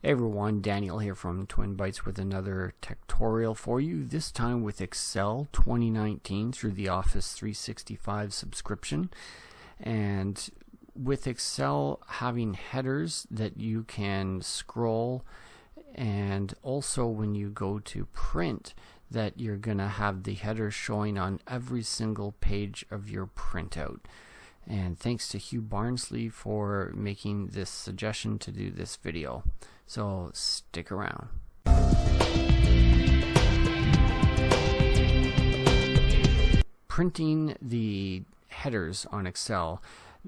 Hey everyone, Daniel here from Twin Bytes with another tutorial for you, this time with Excel 2019 through the Office 365 subscription. And with Excel having headers that you can scroll, and also when you go to print that you're going to have the header showing on every single page of your printout. And thanks to Hugh Barnsley for making this suggestion to do this video. So stick around. Printing the headers on Excel.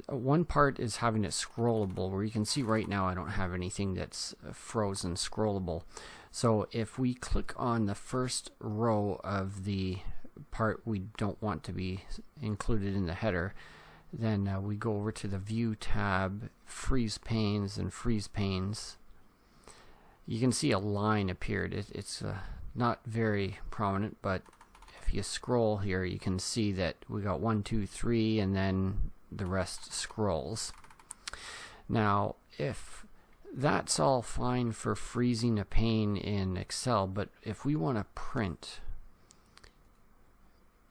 One part is having it scrollable, where you can see right now I don't have anything that's frozen scrollable. So if we click on the first row of the part we don't want to be included in the header, then we go over to the View tab, Freeze Panes, and Freeze Panes. You can see a line appeared. It's not very prominent, but if you scroll here, you can see that we got 1, 2, 3, and then the rest scrolls. Now, if that's all fine for freezing a pane in Excel, but if we want to print,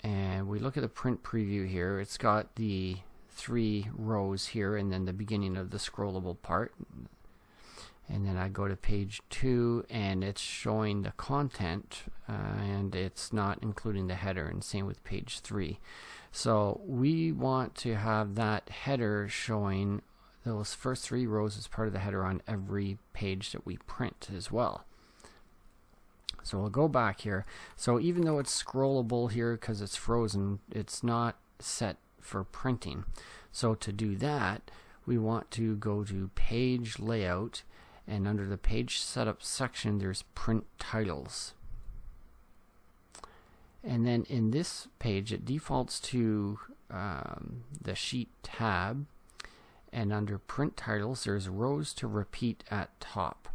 and we look at the print preview here, it's got the 3 rows here and then the beginning of the scrollable part, and then I go to page 2 and it's showing the content and it's not including the header, and same with page 3. So we want to have that header showing those first 3 rows as part of the header on every page that we print as well. So we'll go back here. So even though it's scrollable here because it's frozen, it's not set for printing. So to do that, we want to go to Page Layout, and under the Page Setup section there's Print Titles. And then in this page it defaults to the Sheet tab, and under Print Titles there's rows to repeat at top.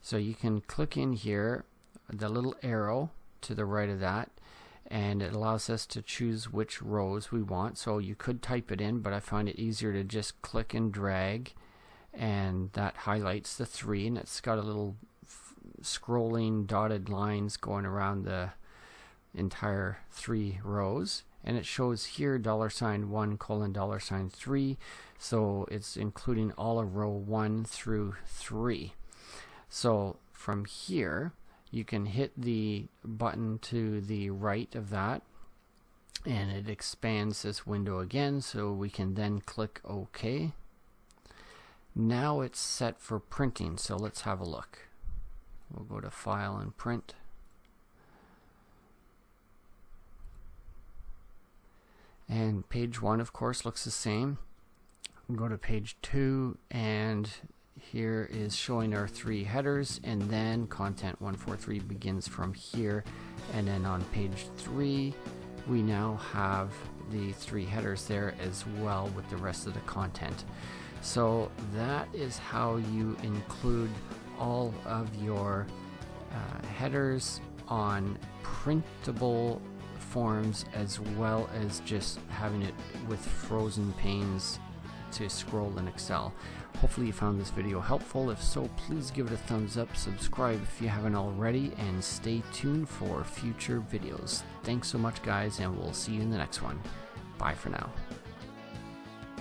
So you can click in here, the little arrow to the right of that, and it allows us to choose which rows we want. So you could type it in, but I find it easier to just click and drag, and that highlights the 3, and it's got a little scrolling dotted lines going around the entire 3 rows, and it shows here $1: 3, so it's including all of row 1 through 3. So from here you can hit the button to the right of that, and it expands this window again, so we can then click OK. Now it's set for printing, so let's have a look. We'll go to File and Print. And page 1 of course looks the same. We'll go to page 2, and here is showing our 3 headers, and then Content 143 begins from here, and then on page 3 we now have the 3 headers there as well with the rest of the content. So that is how you include all of your headers on printable forms, as well as just having it with frozen panes to scroll in Excel. Hopefully you found this video helpful. If so, please give it a thumbs up, subscribe if you haven't already, and stay tuned for future videos. Thanks so much guys, and we'll see you in the next one. Bye for now.